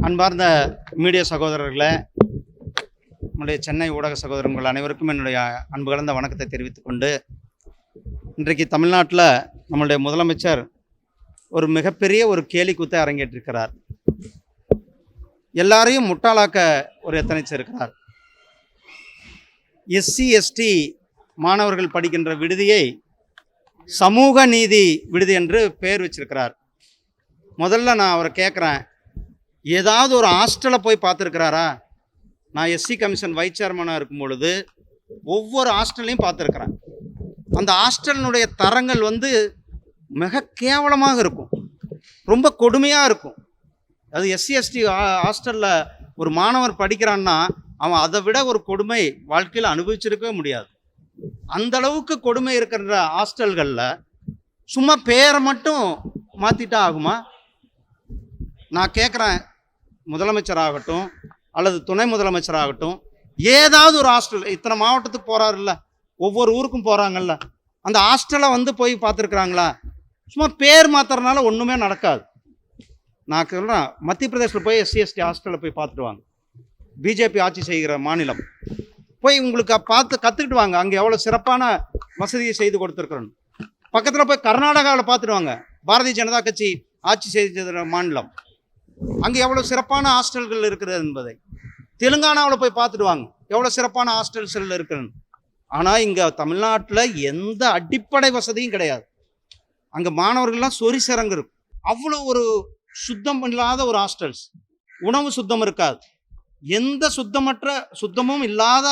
அன்பார்ந்த மீடியா சகோதரர்களே, நம்முடைய சென்னை ஊடக சகோதரர்கள் அனைவருக்கும் என்னுடைய அன்பு கலந்த வணக்கத்தை தெரிவித்துக் கொண்டு, இன்றைக்கு தமிழ்நாட்டில் நம்மளுடைய முதலமைச்சர் ஒரு மிகப்பெரிய ஒரு கேலிக்கூத்தை அரங்கேற்றிருக்கிறார். எல்லாரையும் முட்டாளாக்க ஒரு எத்தனைச்சிருக்கிறார். எஸ்சி எஸ்டி மாணவர்கள் படிக்கின்ற விடுதியை சமூக நீதி விடுதி என்று பெயர் வச்சிருக்கிறார். முதல்ல நான் அவரை கேட்குறேன், ஏதாவது ஒரு ஹாஸ்டலை போய் பார்த்துருக்கிறாரா? நான் எஸ்சி கமிஷன் வைஸ் சேர்மனாக இருக்கும் பொழுது ஒவ்வொரு ஹாஸ்டல்லையும் பார்த்துருக்குறேன். அந்த ஹாஸ்டலினுடைய தரங்கள் மிக கேவலமாக இருக்கும், ரொம்ப கொடுமையாக இருக்கும். அது எஸ்சி எஸ்டி ஹாஸ்டலில் ஒரு மாணவர் படிக்கிறான்னா அவன் அதை விட ஒரு கொடுமை வாழ்க்கையில் அனுபவிச்சிருக்கவே முடியாது. அந்த அளவுக்கு கொடுமை இருக்கிற ஹாஸ்டல்களில் சும்மா பேரை மட்டும் மாற்றிட்டா ஆகுமா? நான் கேட்குறேன், முதலமைச்சராகட்டும் அல்லது துணை முதலமைச்சராகட்டும், ஏதாவது ஒரு ஹாஸ்டல், இத்தனை மாவட்டத்துக்கு போகிறாருல்ல, ஒவ்வொரு ஊருக்கும் போகிறாங்கல்ல, அந்த ஹாஸ்டலை போய் பார்த்துருக்குறாங்களா? சும்மா பேர் மாற்றுறதுனால ஒன்றுமே நடக்காது. நான் சொல்கிறேன், மத்திய பிரதேசில் போய் எஸ்சி எஸ்டி ஹாஸ்டலில் போய் பார்த்துட்டு வாங்க. பிஜேபி ஆட்சி செய்கிற மாநிலம் போய் உங்களுக்கு பார்த்து கற்றுக்கிட்டு வாங்க, அங்கே எவ்வளோ சிறப்பான வசதியை செய்து கொடுத்துருக்குறோன்னு. பக்கத்தில் போய் கர்நாடகாவில் பார்த்துட்டு வாங்க, பாரதிய ஜனதா கட்சி ஆட்சி செய்த மாநிலம், அங்கே எவ்வளோ சிறப்பான ஹாஸ்டல்கள் இருக்கிறது என்பதை. தெலுங்கானாவில் போய் பார்த்துட்டு வாங்க, எவ்வளோ சிறப்பான ஹாஸ்டல்ஸ்கள் இருக்குன்னு. ஆனால் இங்கே தமிழ்நாட்டில் எந்த அடிப்படை வசதியும் கிடையாது. அங்கே மாணவர்கள்லாம் சொறி சிறங்கு இருக்கும். அவ்வளோ ஒரு சுத்தம் இல்லாத ஒரு ஹாஸ்டல்ஸ், உணவு சுத்தம் இருக்காது, எந்த சுத்தமும் இல்லாத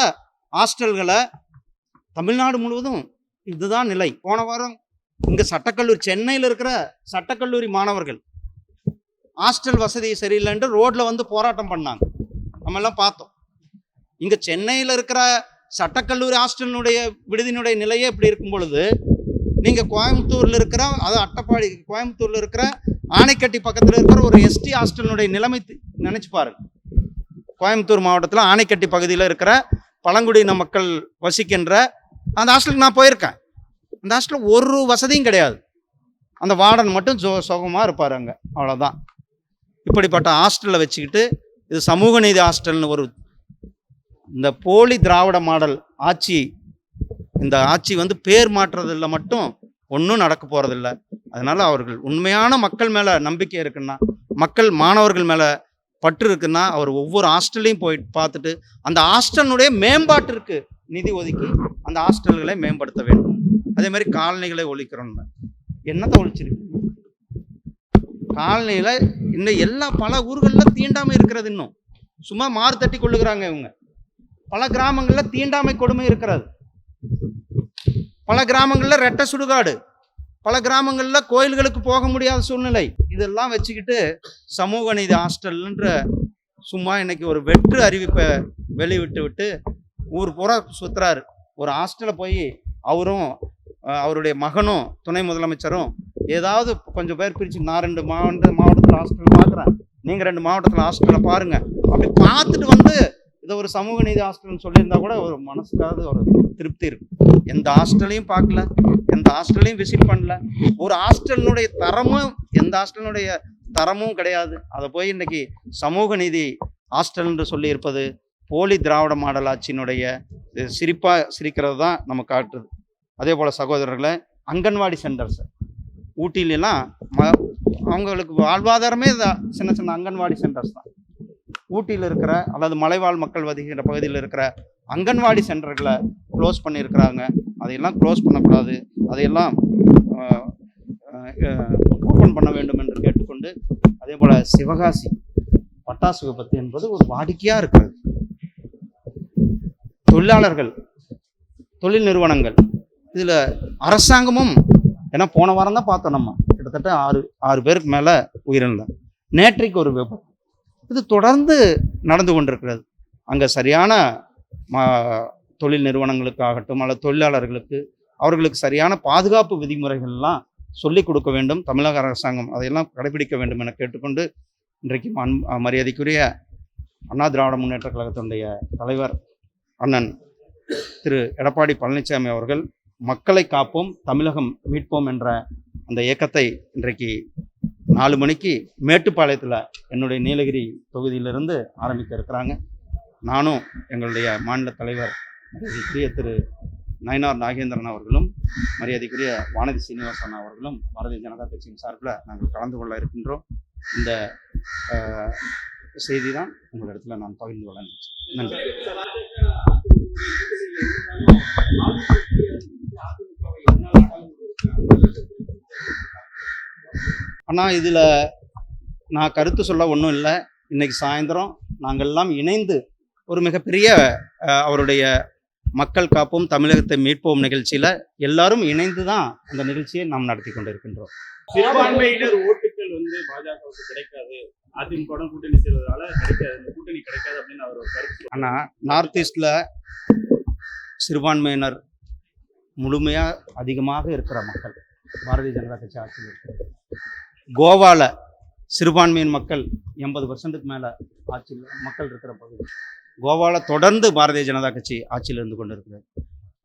ஹாஸ்டல்களை தமிழ்நாடு முழுவதும் இதுதான் நிலை. போன வாரம் இங்கே சட்டக்கல்லூரி, சென்னையில் இருக்கிற சட்டக்கல்லூரி மாணவர்கள் ஹாஸ்டல் வசதி சரியில்லைன்ட்டு ரோட்டில் போராட்டம் பண்ணாங்க, நம்ம எல்லாம் பார்த்தோம். இங்கே சென்னையில் இருக்கிற சட்டக்கல்லூரி ஹாஸ்டலினுடைய விடுதியினுடைய நிலையே இப்படி இருக்கும் பொழுது, நீங்கள் கோயம்புத்தூரில் இருக்கிற, அது அட்டப்பாடி கோயம்புத்தூரில் இருக்கிற ஆனைக்கட்டி பக்கத்தில் இருக்கிற ஒரு எஸ்டி ஹாஸ்டலினுடைய நிலைமை நினச்சி பாருங்க. கோயம்புத்தூர் மாவட்டத்தில் ஆனைக்கட்டி பகுதியில் இருக்கிற பழங்குடியின மக்கள் வசிக்கின்ற அந்த ஹாஸ்டலுக்கு நான் போயிருக்கேன். அந்த ஹாஸ்டலில் ஒரு வசதியும் கிடையாது. அந்த வார்டன் மட்டும் சுகமாக இருப்பார் அங்கே, அவ்வளோதான். இப்படிப்பட்ட ஹாஸ்டலில் வச்சுக்கிட்டு இது சமூக நீதி ஹாஸ்டல்னு ஒரு இந்த போலி திராவிட மாடல் ஆட்சி, இந்த ஆட்சி பேர் மாற்றுறதில்ல மட்டும் ஒன்றும் நடக்க போகிறதில்ல. அதனால் அவர்கள் உண்மையான மக்கள் மேலே நம்பிக்கை இருக்குன்னா, மக்கள் மாணவர்கள் மேலே பற்று இருக்குன்னா, அவர் ஒவ்வொரு ஹாஸ்டல்லையும் போயிட்டு பார்த்துட்டு அந்த ஹாஸ்டலினுடைய மேம்பாட்டிற்கு நிதி ஒதுக்கி அந்த ஹாஸ்டல்களை மேம்படுத்த வேண்டும். அதே மாதிரி காலனிகளை ஒழிக்கிறோம். என்னத்தை ஒழிச்சிருக்கு? காலனியில் இன்னும் பல ஊர்களில் தீண்டாமை இருக்கிறது. இன்னும் சும்மா மாறு தட்டி கொள்ளுகிறாங்க இவங்க. பல கிராமங்களில் தீண்டாமை கொடுமை இருக்கிறது. பல கிராமங்களில் ரெட்டை சுடுகாடு, பல கிராமங்களில் கோயில்களுக்கு போக முடியாத சூழ்நிலை. இதெல்லாம் வச்சுக்கிட்டு சமூக நீதி ஹாஸ்டல்ன்ற சும்மா இன்னைக்கு ஒரு வெற்று அறிவிப்பை வெளிவிட்டு ஊர் பூரா சுற்றுறாரு. ஒரு ஹாஸ்டலில் போய் அவரும் அவருடைய மகனும் துணை முதலமைச்சரும் ஏதாவது கொஞ்சம் பேர் பிரித்து, நான் 2 மாவட்டத்தில் ஹாஸ்டல் பார்க்குறேன், நீங்கள் 2 மாவட்டத்தில் ஹாஸ்டலில் பாருங்கள், அப்படி பார்த்துட்டு இதை ஒரு சமூக நீதி ஹாஸ்டல்னு சொல்லியிருந்தா கூட ஒரு மனசுக்காவது ஒரு திருப்தி இருக்கும். எந்த ஹாஸ்டலையும் பார்க்கல, எந்த ஹாஸ்டலையும் விசிட் பண்ணல, ஒரு ஹாஸ்டலினுடைய தரமும் எந்த ஹாஸ்டலினுடைய தரமும் கிடையாது. அதை போய் இன்னைக்கு சமூக நீதி ஹாஸ்டல் என்று சொல்லியிருப்பது போலி திராவிட மாடல் ஆட்சியினுடைய சிரிக்கிறது தான் நம்ம காட்டுறது. அதே போல் சகோதரர்களை, அங்கன்வாடி சென்டர்ஸ் ஊட்டியிலாம் அவங்களுக்கு வாழ்வாதாரமே சின்ன சின்ன அங்கன்வாடி சென்டர்ஸ் தான். ஊட்டியில் இருக்கிற அல்லது மலைவாழ் மக்கள் வதிக்கிற பகுதியில் இருக்கிற அங்கன்வாடி சென்டர்களை க்ளோஸ் பண்ணியிருக்கிறாங்க. அதையெல்லாம் க்ளோஸ் பண்ணக்கூடாது, அதையெல்லாம் ஓப்பன் பண்ண வேண்டும் என்று கேட்டுக்கொண்டு, அதே போல் சிவகாசி பட்டாசு விபத்து என்பது ஒரு வாடிக்கையாக இருக்கிறது. தொழிலாளர்கள், தொழில் நிறுவனங்கள், இதில் அரசாங்கமும், ஏன்னா போன வாரம் தான் பார்த்தோம் நம்ம, கிட்டத்தட்ட 6 பேருக்கு மேலே உயிரிழந்தாங்க. நேற்றைக்கு ஒரு விபத்து, இது தொடர்ந்து நடந்து கொண்டிருக்கிறது. அங்கே சரியான தொழில் நிறுவனங்களுக்காகட்டும் அல்லது தொழிலாளர்களுக்கு அவர்களுக்கு சரியான பாதுகாப்பு விதிமுறைகள்லாம் சொல்லிக் கொடுக்க வேண்டும் தமிழக அரசாங்கம், அதையெல்லாம் கடைபிடிக்க வேண்டும் என கேட்டுக்கொண்டு, இன்றைக்கு மரியாதைக்குரிய அண்ணா திராவிட முன்னேற்ற கழகத்தினுடைய தலைவர் அண்ணன் திரு எடப்பாடி பழனிசாமி அவர்கள் மக்களை காப்போம் தமிழகம் மீட்போம் என்ற அந்த இயக்கத்தை இன்றைக்கு 4 மணிக்கு மேட்டுப்பாளையத்தில் என்னுடைய நீலகிரி தொகுதியிலிருந்து ஆரம்பிக்க இருக்கிறாங்க. நானும் எங்களுடைய மாநில தலைவர் மரியாதைக்குரிய திரு நயினார் நாகேந்திரன் அவர்களும் மரியாதைக்குரிய வானதி சீனிவாசன் அவர்களும் பாரதிய ஜனதா கட்சியின் சார்பில் நாங்கள் கலந்து கொள்ள இருக்கின்றோம். இந்த செய்தி தான் உங்களிடத்தில் நான் பகிர்ந்து கொள்ள நினைச்சேன். நன்றி. ஆனால் இதில் நான் கருத்து சொல்ல ஒன்றும் இல்லை. இன்னைக்கு சாயந்தரம் நாங்கள் எல்லாம் இணைந்து ஒரு மிகப்பெரிய அவருடைய மக்கள் காப்போம் தமிழகத்தை மீட்போம் நிகழ்ச்சியில் எல்லாரும் இணைந்து தான் அந்த நிகழ்ச்சியை நாம் நடத்தி கொண்டிருக்கின்றோம். சிறுபான்மையினர் ஓட்டுகள் பாஜகவுக்கு கிடைக்காது, அதிமுக கூட்டணி செய்வதால கிடைக்காது, இந்த கூட்டணி கிடைக்காது அப்படின்னு அவர் ஒரு கருத்து. ஆனால் நார்த் ஈஸ்டில் சிறுபான்மையினர் முழுமையாக அதிகமாக இருக்கிற மக்கள் பாரதிய ஜனதா கட்சி ஆட்சியில் இருக்கிறது. கோவாவில் சிறுபான்மையின் மக்கள் 80% மேலே ஆட்சியில் மக்கள் இருக்கிற பகுதி. கோவாவில் தொடர்ந்து பாரதிய ஜனதா கட்சி ஆட்சியில் இருந்து கொண்டு இருக்கிறது.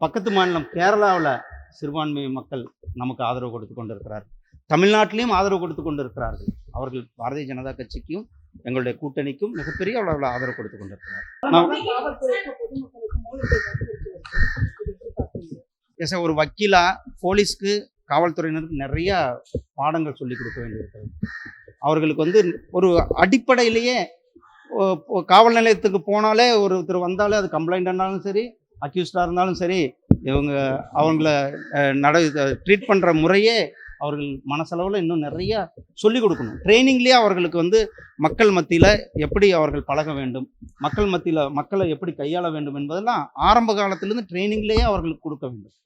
பக்கத்து மாநிலம் கேரளாவில் சிறுபான்மை மக்கள் நமக்கு ஆதரவு கொடுத்து கொண்டு இருக்கிறார். தமிழ்நாட்டிலையும் ஆதரவு கொடுத்து கொண்டு இருக்கிறார்கள். அவர்கள் பாரதிய ஜனதா கட்சிக்கும் எங்களுடைய கூட்டணிக்கும் மிகப்பெரிய அளவில் ஆதரவு கொடுத்து கொண்டு இருக்கிறார். ஒரு வக்கீலா போலீஸ்க்கு காவல்துறையினருக்கு நிறைய பாடங்கள் சொல்லி கொடுக்க வேண்டியிருக்கிறது. அவர்களுக்கு ஒரு அடிப்படையிலேயே காவல் நிலையத்துக்கு போனாலே ஒருத்தர் வந்தாலே அது கம்ப்ளைண்டானாலும் சரி, அக்யூஸ்டாக இருந்தாலும் சரி, அவங்கள ட்ரீட் பண்ணுற முறையே அவர்கள் மனசளவில் இன்னும் நிறைய சொல்லிக் கொடுக்கணும். ட்ரைனிங்லேயே அவர்களுக்கு மக்கள் மத்தியில் எப்படி அவர்கள் பழக வேண்டும், மக்கள் மத்தியில் மக்களை எப்படி கையாள வேண்டும் என்பதெல்லாம் ஆரம்ப காலத்திலேருந்து ட்ரைனிங்லேயே அவர்களுக்கு கொடுக்க வேண்டும்.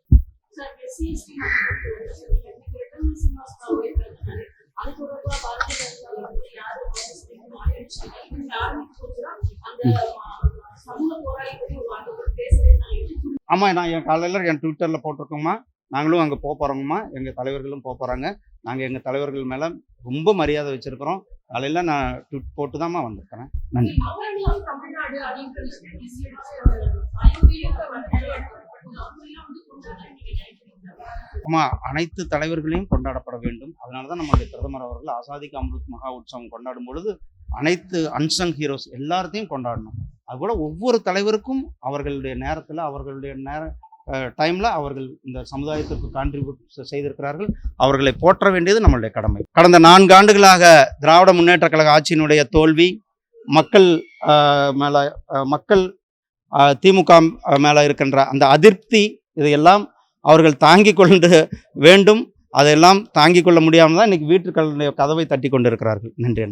ஆமாம், நான் என் காலையில் என் ட்விட்டரில் போட்டிருக்கோம்மா, நாங்களும் அங்கே போகிறோங்கம்மா, எங்கள் தலைவர்களும் போகிறாங்க. நாங்கள் எங்கள் தலைவர்கள் மேலே ரொம்ப மரியாதை வச்சுருக்கிறோம். காலையில் நான் ட்விட் போட்டு தான்மா வந்திருக்கிறேன். நன்றி. ஆமாம், அனைத்து தலைவர்களையும் கொண்டாடப்பட வேண்டும். அதனால தான் நம்மளுடைய பிரதமர் அவர்கள் ஆசாதிக்கு அம்ருத் மகா உற்சவம் கொண்டாடும் பொழுது அனைத்து அன்சங் ஹீரோஸ் எல்லாத்தையும் கொண்டாடணும். அதுபோல் ஒவ்வொரு தலைவருக்கும் அவர்களுடைய நேரத்தில் அவர்களுடைய டைமில் அவர்கள் இந்த சமுதாயத்திற்கு கான்ட்ரிபியூட் செய்திருக்கிறார்கள். அவர்களை போற்ற வேண்டியது நம்மளுடைய கடமை. கடந்த 4 ஆண்டுகளாக திராவிட முன்னேற்ற கழக ஆட்சியினுடைய தோல்வி, மக்கள் திமுக மேலே இருக்கின்ற அந்த அதிருப்தி, இதையெல்லாம் அவர்கள் தாங்கிக் கொண்டு வேண்டும். அதையெல்லாம் தாங்கிக் கொள்ள முடியாமல் தான் இன்றைக்கி வீட்டுக்களுடைய கதவை தட்டி கொண்டு இருக்கிறார்கள். நன்றி.